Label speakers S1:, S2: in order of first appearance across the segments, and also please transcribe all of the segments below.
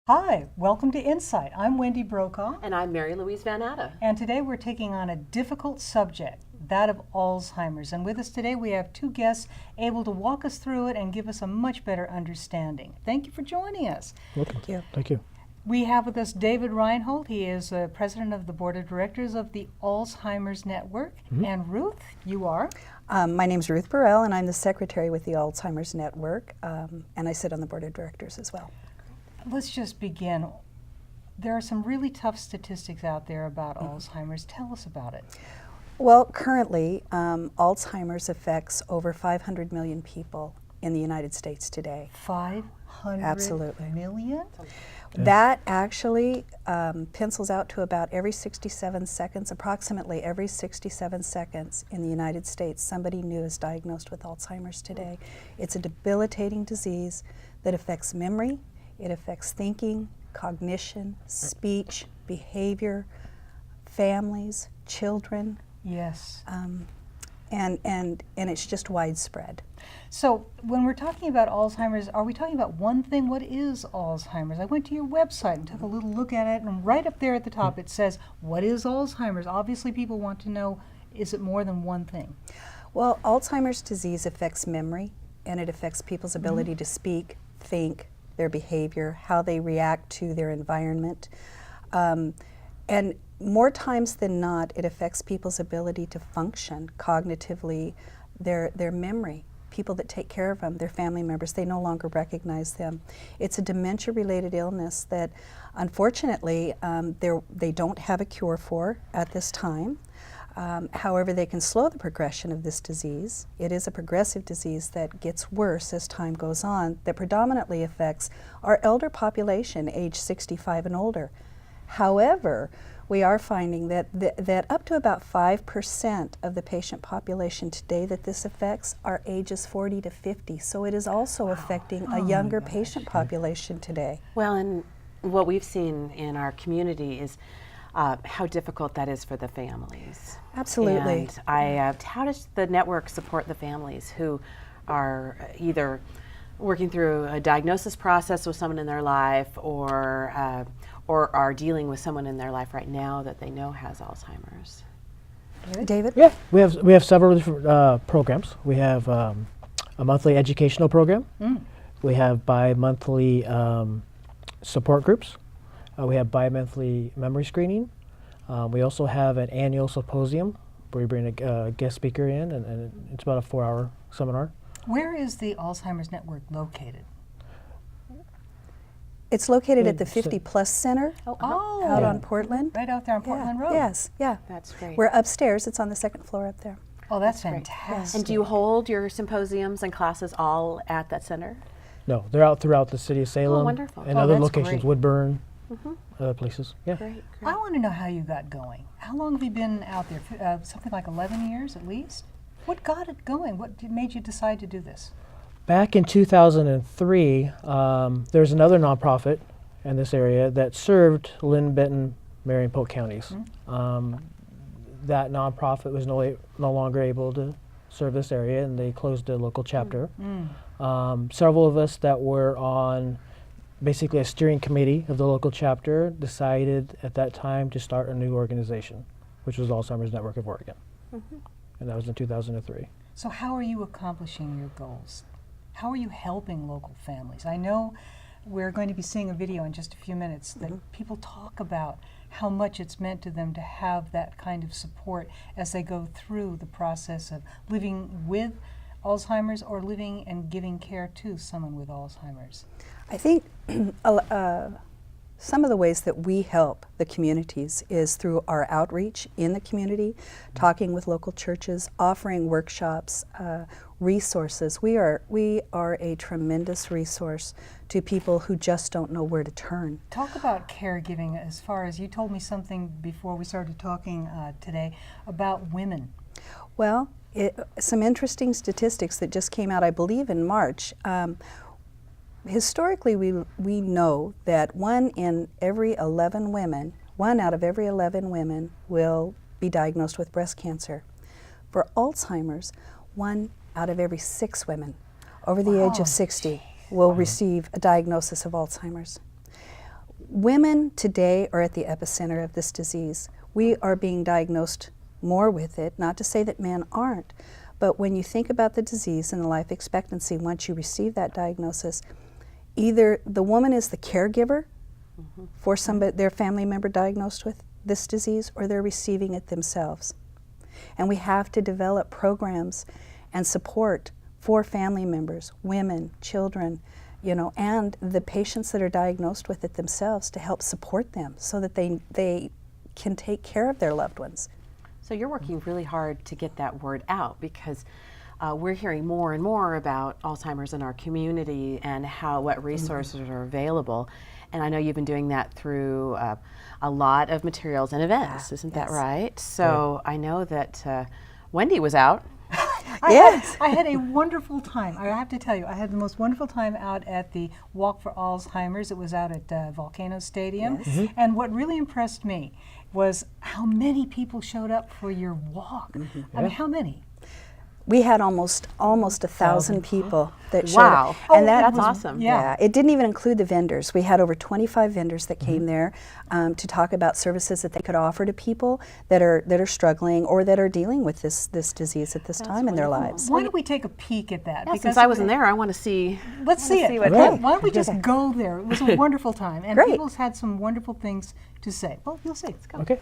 S1: Hi, welcome to InSight. I'm Wendy Brokaw.
S2: And I'm Louise VanNatta.
S1: And today we're taking on a difficult subject, that of Alzheimer's. And with us today we have two guests able to walk us through it and give us a much better understanding. Thank you for joining us.
S3: Welcome.
S4: Thank you.
S3: Thank you.
S1: We have with us David Reinhold. He is president of the board of directors of the Alzheimer's Network. And Ruth, you are?
S4: My name's Ruth Burrell, and I'm the secretary with the Alzheimer's Network, and I sit on the board of directors as well.
S1: Let's just begin. There are some really tough statistics out there about Alzheimer's. Tell us about it.
S4: Well, currently, Alzheimer's affects over 500 million people in the United States today.
S1: 500
S4: Absolutely.
S1: million?
S4: That actually pencils out to about every 67 seconds, approximately every 67 seconds in the United States, somebody new is diagnosed with Alzheimer's today. It's a debilitating disease that affects memory, it affects thinking, cognition, speech, behavior, families, children.
S1: Yes.
S4: And it's just widespread.
S1: So when we're talking about Alzheimer's, are we talking about one thing? What is Alzheimer's? I went to your website and took a little look at it, and right up there at the top it says, what is Alzheimer's? Obviously people want to know, is it more than one thing?
S4: Well, Alzheimer's disease affects memory, and it affects people's ability to speak, think, their behavior, how they react to their environment. And more times than not, it affects people's ability to function cognitively, their memory. People that take care of them, their family members, they no longer recognize them. It's a dementia-related illness that, unfortunately, they don't have a cure for at this time. However, they can slow the progression of this disease. It is a progressive disease that gets worse as time goes on, that predominantly affects our elder population, age 65 and older. However, we are finding that up to about 5% of the patient population today that this affects are ages 40 to 50. So it is also affecting a younger patient population today.
S2: Well, and what we've seen in our community is how difficult that is for the families.
S4: Absolutely.
S2: And how does the network support the families who are either working through a diagnosis process with someone in their life or are dealing with someone in their life right now that they know has Alzheimer's?
S4: David?
S3: Yeah, we have several different programs. We have a monthly educational program. We have bi-monthly support groups. We have bi-monthly memory screening. We also have an annual symposium where we bring a guest speaker in, and it's about a 4-hour seminar.
S1: Where is the Alzheimer's Network located?
S4: It's located at the 50 Plus Center out on Portland.
S1: Right out there on Portland Road.
S4: Yes, yeah.
S2: That's great.
S4: We're upstairs. It's on the second floor up there.
S1: Oh, that's fantastic.
S2: And do you hold your symposiums and classes all at that center?
S3: No, they're out throughout the city of Salem
S2: wonderful.
S3: and
S1: Oh,
S3: other
S1: that's
S3: locations,
S1: great.
S3: Woodburn, other places. Yeah.
S2: Great.
S1: I want to know how you got going. How long have you been out there? Something like 11 years at least? What got it going? What made you decide to do this?
S3: Back in 2003, there's another nonprofit in this area that served Lynn, Benton, Marion, Polk counties. That nonprofit was no longer able to serve this area, and they closed a local chapter. Several of us that were on basically a steering committee of the local chapter decided at that time to start a new organization, which was Alzheimer's Network of Oregon. And that was in 2003.
S1: So how are you accomplishing your goals? How are you helping local families? I know we're going to be seeing a video in just a few minutes that people talk about how much it's meant to them to have that kind of support as they go through the process of living with Alzheimer's or living and giving care to someone with Alzheimer's.
S4: I think some of the ways that we help the communities is through our outreach in the community, talking with local churches, offering workshops, resources. We are a tremendous resource to people who just don't know where to turn.
S1: Talk about caregiving as far as you told me something before we started talking today about women.
S4: Well, some interesting statistics that just came out, I believe, in March. Historically, we know that one out of every 11 women will be diagnosed with breast cancer. For Alzheimer's, 1 out of every 6 women over the age of 60 will receive a diagnosis of Alzheimer's. Women today are at the epicenter of this disease. We are being diagnosed more with it, not to say that men aren't, but when you think about the disease and the life expectancy once you receive that diagnosis, either the woman is the caregiver for somebody, their family member diagnosed with this disease, or they're receiving it themselves. And we have to develop programs and support for family members, women, children, you know, and the patients that are diagnosed with it themselves to help support them so that they can take care of their loved ones.
S2: So you're working really hard to get that word out, because we're hearing more and more about Alzheimer's in our community and what resources are available. And I know you've been doing that through a lot of materials and events, isn't that right? So I know that Wendy was out.
S1: I had a wonderful time. I have to tell you, I had the most wonderful time out at the Walk for Alzheimer's. It was out at Volcano Stadium. And what really impressed me was how many people showed up for your walk. I mean, how many?
S4: We had almost 1,000 people that showed
S2: Wow.
S4: up. And
S2: That's awesome.
S4: Yeah, it didn't even include the vendors. We had over 25 vendors that came there to talk about services that they could offer to people that are struggling or that are dealing with this disease at this time in their lives.
S1: Why don't we take a peek at that?
S2: Yeah, since I wasn't there, I want to see.
S1: Let's see it.
S2: what
S1: Why don't we just go there? It was a wonderful time. And
S4: Great.
S1: people had some wonderful things to say. Well, you'll see. Let's go.
S3: Okay.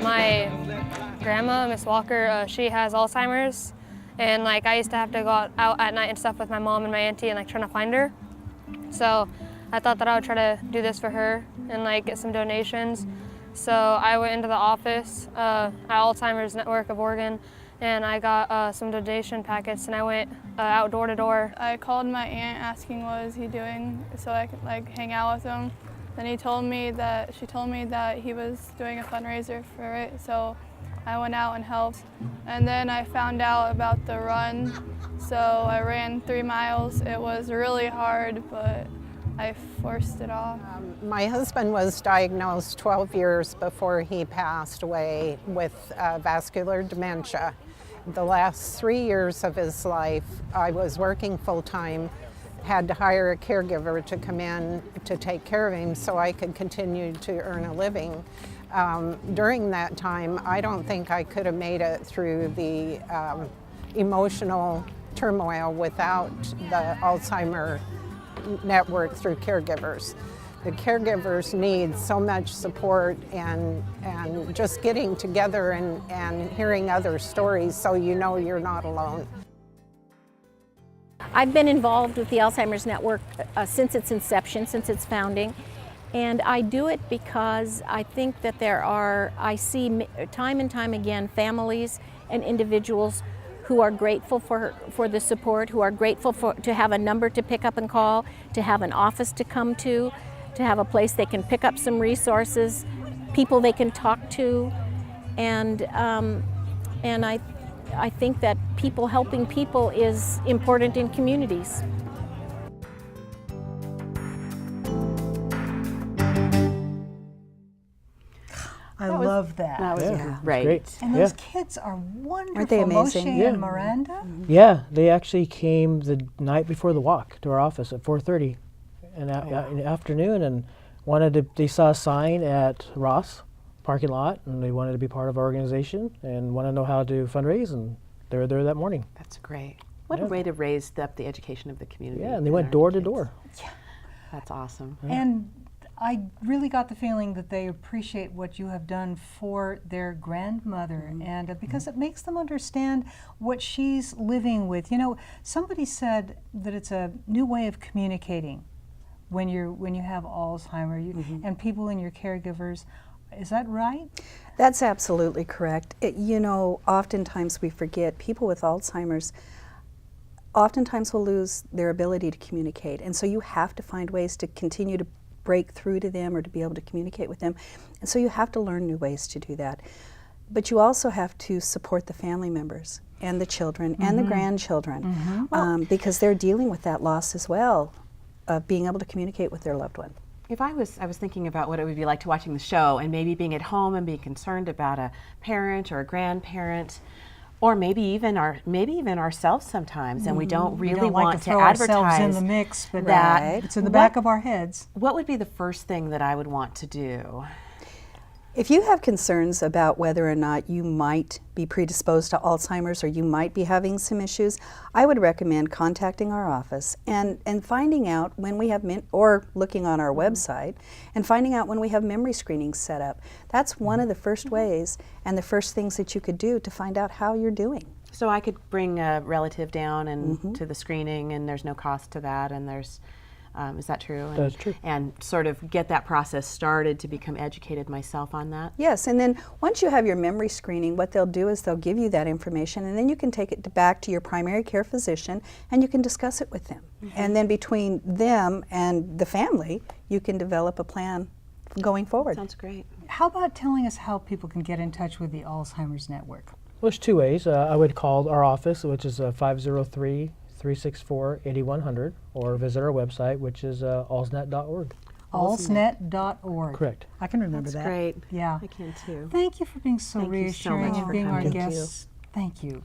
S5: My grandma, Miss Walker, she has Alzheimer's, and like I used to have to go out at night and stuff with my mom and my auntie and like trying to find her. So I thought that I would try to do this for her and like get some donations. So I went into the office at Alzheimer's Network of Oregon, and I got some donation packets, and I went out door to door.
S6: I called my aunt asking what was he doing so I could like hang out with him. Then she told me that he was doing a fundraiser for it, so I went out and helped. And then I found out about the run, so I ran 3 miles. It was really hard, but I forced it off.
S7: My husband was diagnosed 12 years before he passed away with vascular dementia. The last 3 years of his life, I was working full-time, had to hire a caregiver to come in to take care of him so I could continue to earn a living. During that time, I don't think I could have made it through the emotional turmoil without the Alzheimer Network through caregivers. The caregivers need so much support and just getting together and hearing other stories so you know you're not alone.
S8: I've been involved with the Alzheimer's Network since its inception, since its founding, and I do it because I think that I see time and time again families and individuals who are grateful for the support, who are grateful to have a number to pick up and call, to have an office to come to have a place they can pick up some resources, people they can talk to, and I think that people helping people is important in communities.
S1: I love that.
S2: That was
S3: Yeah,
S2: great.
S3: great.
S1: And those kids are wonderful.
S4: they amazing?
S1: Moshe
S3: Yeah.
S1: and Miranda.
S3: Yeah, they actually came the night before the walk to our office at 4:30 in the afternoon and they saw a sign at Ross parking lot and they wanted to be part of our organization and want to know how to fundraise, and they were there that morning.
S2: That's great. What a
S3: Yeah.
S2: way to raise up the education of the community.
S3: Yeah, and they
S2: and
S3: went
S2: our
S3: door to
S2: kids.
S3: door.
S2: That's awesome.
S1: And I really got the feeling that they appreciate what you have done for their grandmother, and because it makes them understand what she's living with. You know, somebody said that it's a new way of communicating when you have Alzheimer's and people and your caregivers. Is that right?
S4: That's absolutely correct. You know, oftentimes we forget people with Alzheimer's oftentimes will lose their ability to communicate, and so you have to find ways to continue to break through to them or to be able to communicate with them. And so you have to learn new ways to do that. But you also have to support the family members and the children and the grandchildren because they're dealing with that loss as well, of being able to communicate with their loved one.
S2: If I was thinking about what it would be like to watching the show and maybe being at home and being concerned about a parent or a grandparent, or maybe even ourselves sometimes, and we don't really
S1: we don't
S2: want
S1: like to
S2: to
S1: throw ourselves
S2: advertise
S1: in the mix, but
S2: that.
S1: it's in the back of our heads.
S2: What would be the first thing that I would want to do?
S4: If you have concerns about whether or not you might be predisposed to Alzheimer's or you might be having some issues, I would recommend contacting our office and finding out when we have, or looking on our website, and finding out when we have memory screenings set up. That's one of the first ways and the first things that you could do to find out how you're doing.
S2: So I could bring a relative down and to the screening, and there's no cost to that, and there's is that true? And,
S3: That's true.
S2: And sort of get that process started to become educated myself on that?
S4: Yes, and then once you have your memory screening, what they'll do is they'll give you that information, and then you can take it back to your primary care physician and you can discuss it with them. And then between them and the family, you can develop a plan going forward.
S2: Sounds great.
S1: How about telling us how people can get in touch with the Alzheimer's Network?
S3: Well, there's two ways. I would call our office, which is 503-364-8100, or visit our website, which is alznet.org.
S1: Alznet.org.
S3: Correct.
S1: I can remember
S2: That's
S1: that.
S2: great.
S1: Yeah.
S2: I can too.
S1: Thank you for being so
S2: Thank you so
S1: reassuring
S2: much
S1: and
S2: for
S1: being our
S2: coming.
S4: Thank you.
S1: guests. Thank you.